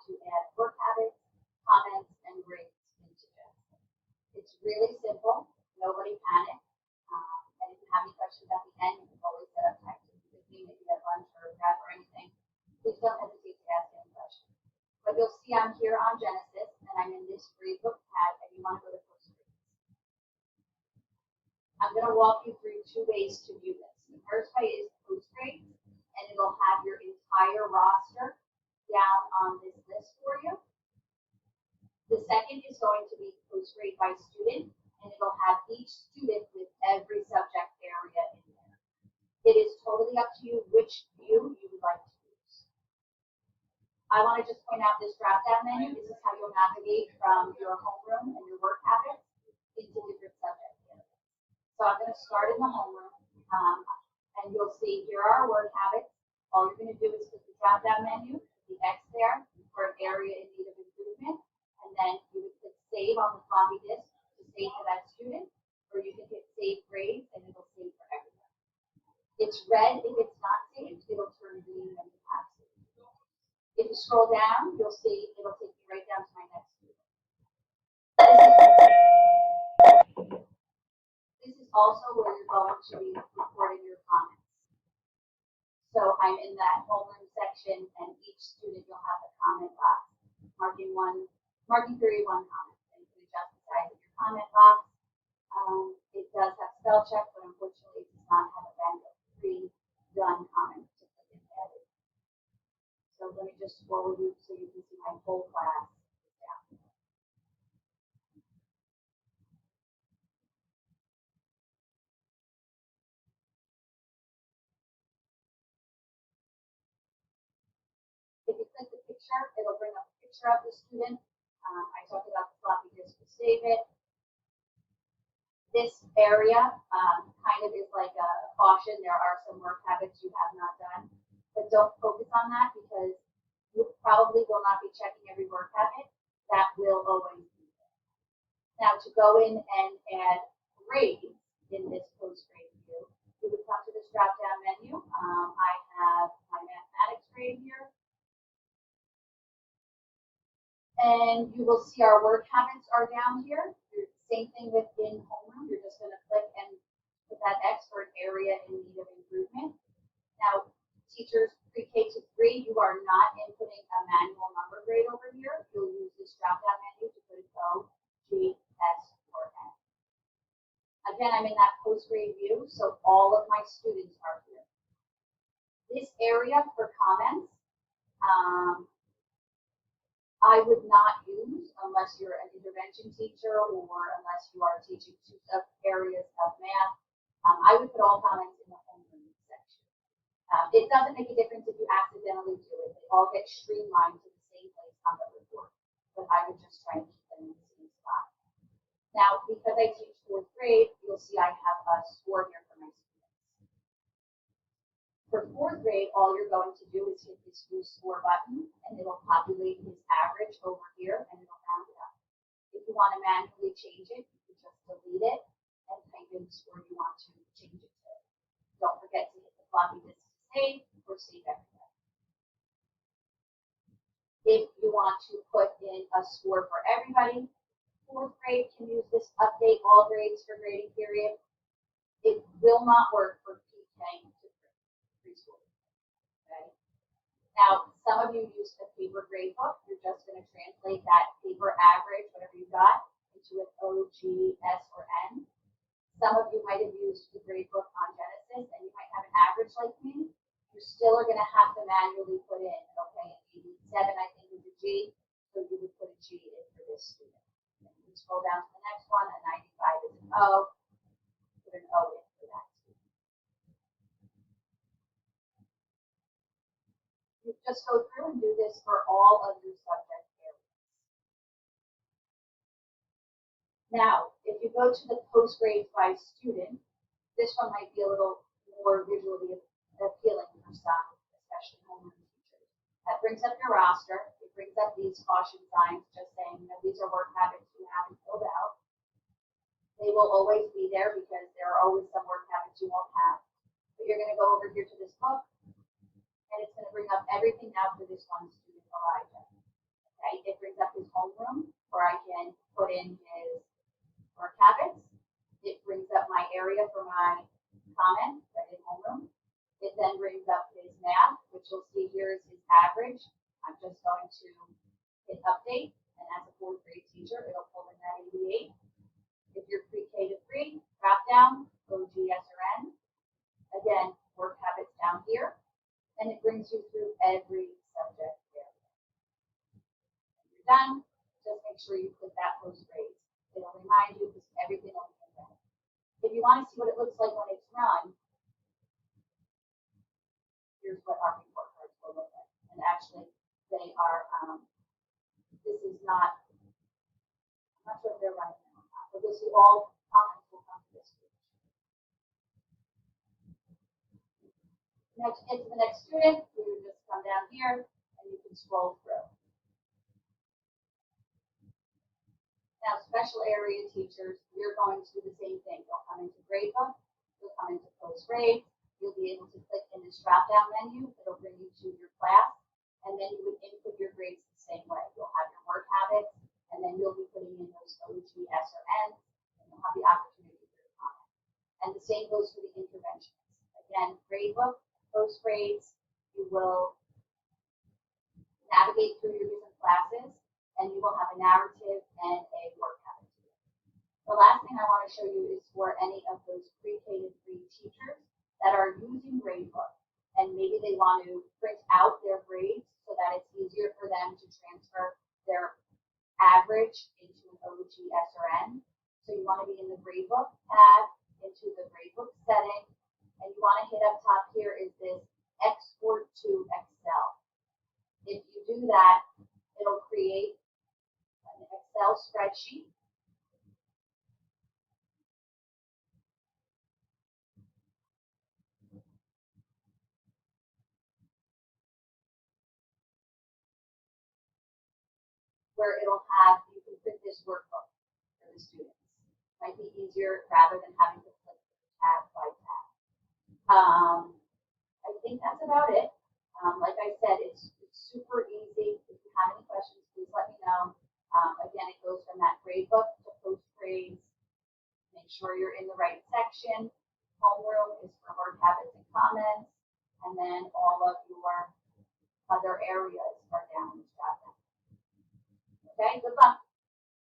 to add work habits, comments, and grades into Genesis. It's really simple. Nobody panic. And if you have any questions at the end, you can always set up time to meet with me, maybe at lunch or prep or anything. Please don't hesitate to ask any questions. But you'll see I'm here on Genesis, and I'm in this gradebook tab, and you want to go to post grades. I'm going to walk you through two ways to view this. The first way is post grades, and it'll have your entire roster down on this list for you. The second is going to be post grade by student, and it'll have each student with every subject area in there. It is totally up to you which view you would like to use. I want to just point out this drop-down menu. This is how you'll navigate from your homeroom and your work habits into different subject areas. So I'm going to start in the homeroom, and you'll see here are our work habits. All you're going to do is click the drop-down menu, the X there for an area in need of improvement, and then you would click save on the floppy disk to save for that student, or you can hit save grades and it'll save for everyone. It's red if it's not saved, it'll turn green when you have saved. If you scroll down, you'll see it'll take you right down to my next student. This is also where you're going to be recording your comments. So I'm in that homeroom section, and each student you'll have a comment box, marking period 1 comment. And you can adjust the size of your comment box. It does have spell check, but unfortunately it does not have a bank of pre-done comments to click and edit. So let me just scroll you so you can see my whole class down. If you click the picture, it'll bring up a picture of the student. I talked about the floppy disk to save it. This area kind of is like a caution. There are some work habits you have not done, but don't focus on that because you probably will not be checking every work habit. That will always be there. Now, to go in and add grades in this post-grade view, you would come to this drop-down menu. I have my mathematics grade here. And you will see our work habits are down here. Same thing within homeroom. You're just going to click and put that X for an area in need of improvement. Now, teachers pre-K to 3, you are not inputting a manual number grade over here. You'll use this drop-down menu to put O, G, S, or N. Again, I'm in that post-grade view, so all of my students are here. This area for comments, I would not use unless you're an intervention teacher or unless you are teaching 2 sub-areas of math. I would put all comments in the homeroom section. It doesn't make a difference if you accidentally do it. They all get streamlined to the same place on the report, but I would just try and keep them in the same spot. Now, because I teach 4th grade, you'll see I have a score here for my students. For 4th grade, all you're going to do is hit this use score button, and it'll populate his average over here, and it'll round it up. If you want to manually change it, you can just delete it and type in the score you want to change it to. Don't forget to hit the floppy disk to save or save everything. If you want to put in a score for everybody, 4th grade can use this update all grades for grading period. It will not work for PK to preschool. Okay. Now, some of you use the paper grade book. You're just going to translate that paper average, whatever you got, into an O, G, S, or N. Some of you might have used the grade book on Genesis, and you might have an average like me. You still are going to have to manually put in, okay, an 87, I think, is a G, so you would put a G in for this student. And you can scroll down to the next one, a 95 is an O, put an O in for that student. You just go through and do this for all of your subject areas. Now, if you go to the post grades by student, this one might be a little more visually appealing for some, especially homeroom teachers. That brings up your roster. It brings up these caution signs, just saying that these are work habits you haven't filled out. They will always be there because there are always some work habits you won't have. But you're going to go over here to this book, and it's going to bring up everything now for this one student, Elijah. Okay, it brings up his homeroom where I can put in his work habits. It brings up my area for my comments, right, in homeroom. It then brings up his math, which you'll see here is his average. I'm just going to hit update, and as a fourth grade teacher, it'll pull in that 88. If you're pre-K to 3, drop down, go GenesisReportCards. Again, work habits down here, and it brings you through every subject area. When you're done, just make sure you click that post grades. It'll remind you because everything will be in red. If you want to see what it looks like when it's run, here's what our report cards will look like. And actually, they are, this is not, I'm not sure if they're running now or not, but you'll see all comments will come to this page. Now to get to the next student, we would just come down here and you can scroll through. Now, special area teachers, you're going to do the same thing. You'll come into gradebook, you'll come into post grade, you'll be able to click in this drop-down menu. It'll bring you to your class, and then you would input your grades the same way. You'll have your work habits, and then you'll be putting in those OG, S, or N, and you'll have the opportunity for your comment. And the same goes for the interventions. Again, gradebook, post grades, you will navigate through your different classes, and you will have a narrative and a work habit. The last thing I want to show you is for any of those pre-K to 3 teachers that are using gradebook, and maybe they want to print out their grades so that it's easier for them to transfer their average into an OG, S, or N. So you want to be in the gradebook tab, into the gradebook setting, and you want to hit up top here is this export to Excel. If you do that, it'll create an Excel spreadsheet. Where it'll have, you can print this workbook for the students. Might be easier rather than having to click tab by tab. I think that's about it. Like I said, it's super easy. If you have any questions, please let me know. Again, it goes from that gradebook to post grades. Make sure you're in the right section. Homeroom is for work habits and comments. And then all of your other areas are down in this drop down. Okay, good luck.